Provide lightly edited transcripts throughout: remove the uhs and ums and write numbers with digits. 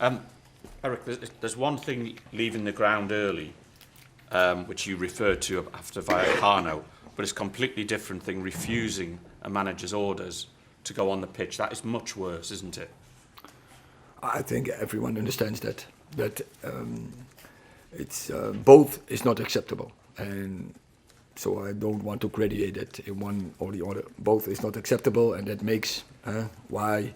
Eric, there's one thing leaving the ground early, which you referred to after Vallecano, but it's a completely different thing refusing a manager's orders to go on the pitch. That is much worse, isn't it? I think everyone understands that it's both is not acceptable, and so I don't want to graduate it in one or the other. Both is not acceptable, and that makes why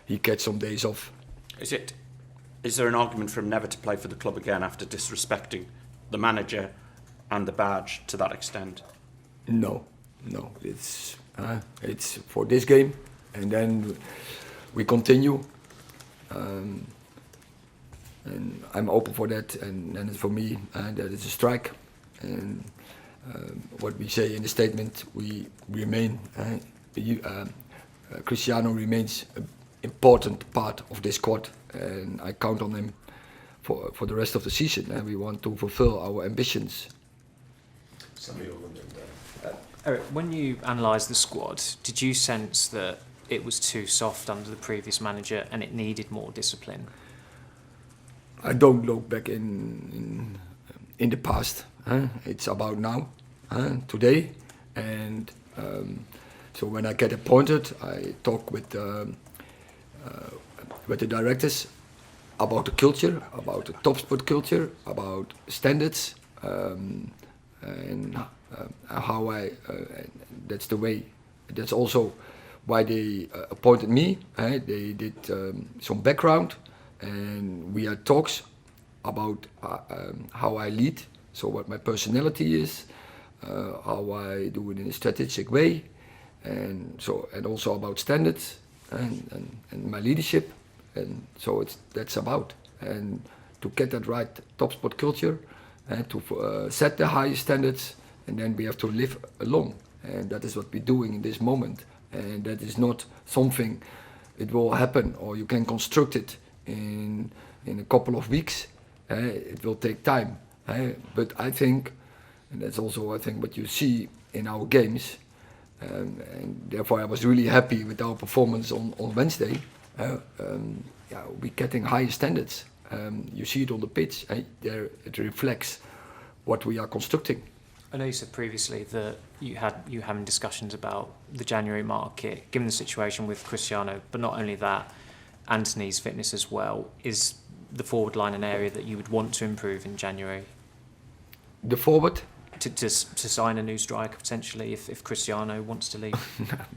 he gets some days off. Is there an argument for him never to play for the club again after disrespecting the manager and the badge to that extent? No. It's for this game, and then we continue. And I'm open for that, and for me, that is a strike. And what we say in the statement, we remain. Cristiano remains an important part of this squad, and I count on him for the rest of the season. And we want to fulfill our ambitions. Eric, when you analysed the squad, did you sense that it was too soft under the previous manager and it needed more discipline? I don't look back in the past. It's about now, today, and so when I get appointed, I talk with the directors about the culture, about the top sport culture, about standards, and how that's the way. That's also why they appointed me. They did some background, and we had talks about how I lead, so what my personality is, how I do it in a strategic way, and also about standards and my leadership, and so that's about, and to get that right top sport culture, and to set the highest standards, and then we have to live along, and that is what we're doing in this moment, and that is not something it will happen or you can construct it in a couple of weeks. It will take time, but I think, and that's also I think what you see in our games, and therefore I was really happy with our performance on Wednesday. We're getting higher standards. You see it on the pitch. There it reflects what we are constructing. I know you said previously that you having discussions about the January market, given the situation with Cristiano, but not only that, Anthony's fitness as well. Is the forward line an area that you would want to improve in January? The forward? To sign a new striker potentially if Cristiano wants to leave?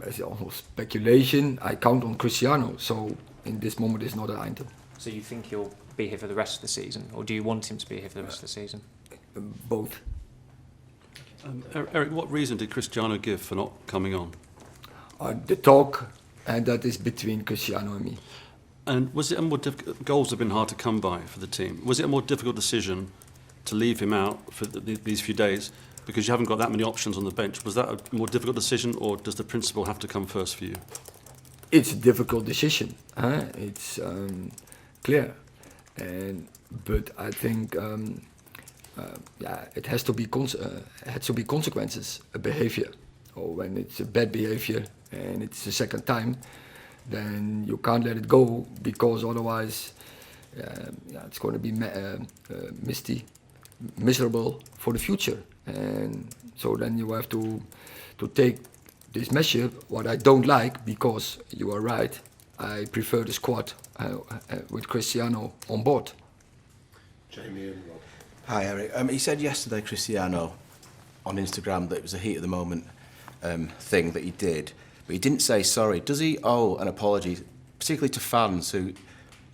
It's all speculation. I count on Cristiano, so in this moment it's not an item. So you think he'll be here for the rest of the season, or do you want him to be here for the rest of the season? Both. Eric, what reason did Cristiano give for not coming on? The talk, and that is between Cristiano and me. And was it a more difficult? Goals have been hard to come by for the team. Was it a more difficult decision to leave him out for these few days because you haven't got that many options on the bench? Was that a more difficult decision, or does the principle have to come first for you? It's a difficult decision. It's clear, but I think it has to be consequences, a behavior. Or when it's a bad behavior and it's the second time, then you can't let it go, because otherwise, it's going to be miserable for the future. And so then you have to take this measure. What I don't like, because you are right, I prefer the squad with Cristiano on board. Jamie and Rob. Hi, Eric. He said yesterday, Cristiano, on Instagram, that it was a heat of the moment thing that he did, but he didn't say sorry. Does he owe an apology, particularly to fans who,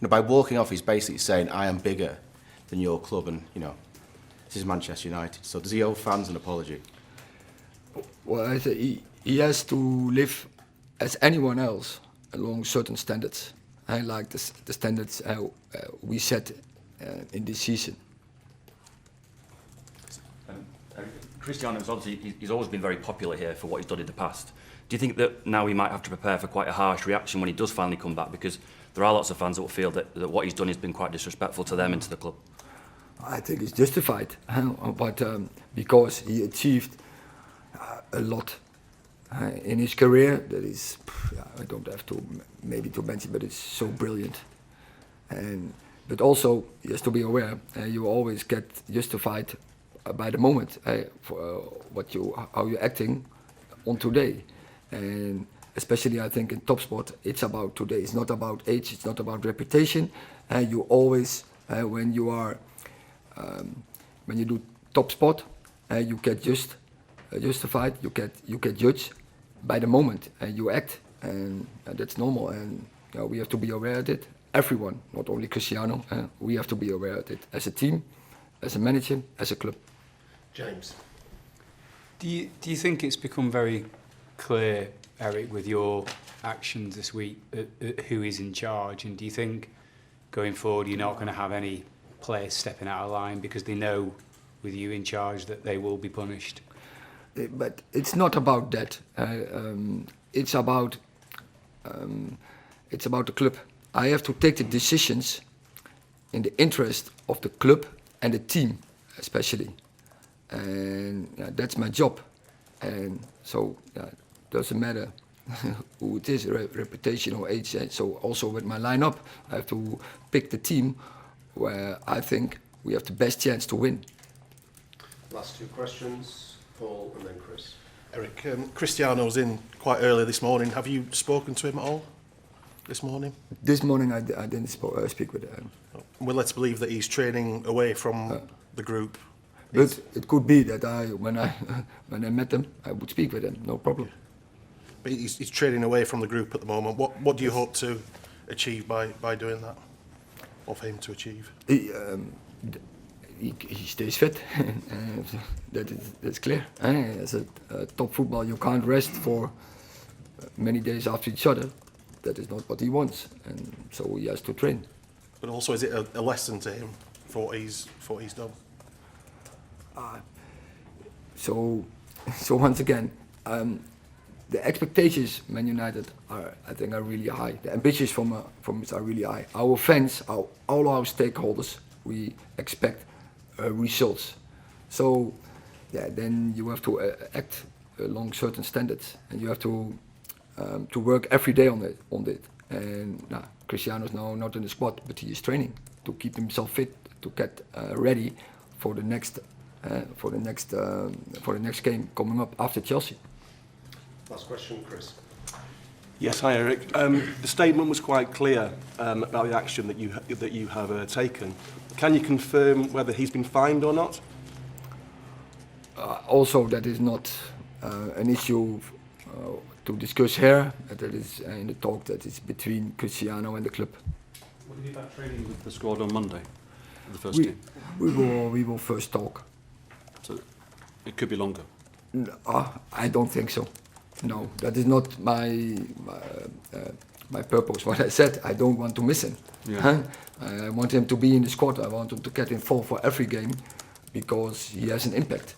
by walking off, he's basically saying, I am bigger than your club, and, this is Manchester United. So does he owe fans an apology? Well, I say he has to live as anyone else along certain standards. I like the standards we set in this season. Cristiano's obviously, he's always been very popular here for what he's done in the past. Do you think that now he might have to prepare for quite a harsh reaction when he does finally come back? Because there are lots of fans that will feel that what he's done has been quite disrespectful to them and to the club. I think it's justified, but because he achieved a lot in his career, that is, I don't have to maybe to mention, but it's so brilliant. And But also, he has to be aware, you always get justified by the moment for how you're acting on today. And especially, I think, in top sport, it's about today. It's not about age, it's not about reputation. You always, when you do top sport, you get justified, you get judged by the moment, and you act, and that's normal. And we have to be aware of it. Everyone, not only Cristiano, we have to be aware of it as a team, as a manager, as a club. James. Do you think it's become very clear, Eric, with your actions this week, who is in charge? And do you think going forward you're not going to have any players stepping out of line because they know with you in charge that they will be punished? But it's not about that. It's about the club. I have to take the decisions in the interest of the club and the team, especially. And that's my job. And so it doesn't matter who it is, reputation or age. So also with my lineup, I have to pick the team where I think we have the best chance to win. Last two questions, Paul and then Chris. Eric, Cristiano was in quite early this morning. Have you spoken to him at all this morning? This morning I didn't speak with him. We're led to believe that he's training away from the group. But it could be that when I met him, I would speak with him, no problem. But he's training away from the group at the moment. What do you hope to achieve by doing that? Or for him to achieve? He stays fit. That's clear. As a top footballer, you can't rest for many days after each other. That is not what he wants, and so he has to train. But also, is it a lesson to him for what he's done? So once again, the expectations Man United are really high. The ambitions from us are really high. Our fans, all our stakeholders, we expect results. So then you have to act along certain standards, and you have to work every day on it. And Cristiano's now not in the squad, but he is training to keep himself fit, to get ready for the next game coming up after Chelsea. Last question, Chris. Yes, hi Eric. The statement was quite clear about the action that you have taken. Can you confirm whether he's been fined or not? Also, that is not an issue to discuss here. That is in the talk that is between Cristiano and the club. What did you about training with the squad on Monday, the first team? We will first talk. So it could be longer. I don't think so. No, that is not my purpose. What I said, I don't want to miss him. Yeah. I want him to be in the squad. I want him to get involved for every game because he has an impact.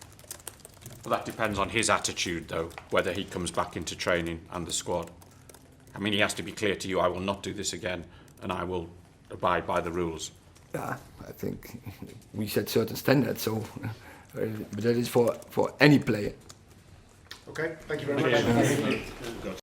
Well, that depends on his attitude, though, whether he comes back into training and the squad. I mean, he has to be clear to you, I will not do this again, and I will abide by the rules. Yeah, I think we set certain standards, so but that is for any player. Okay, thank you very much.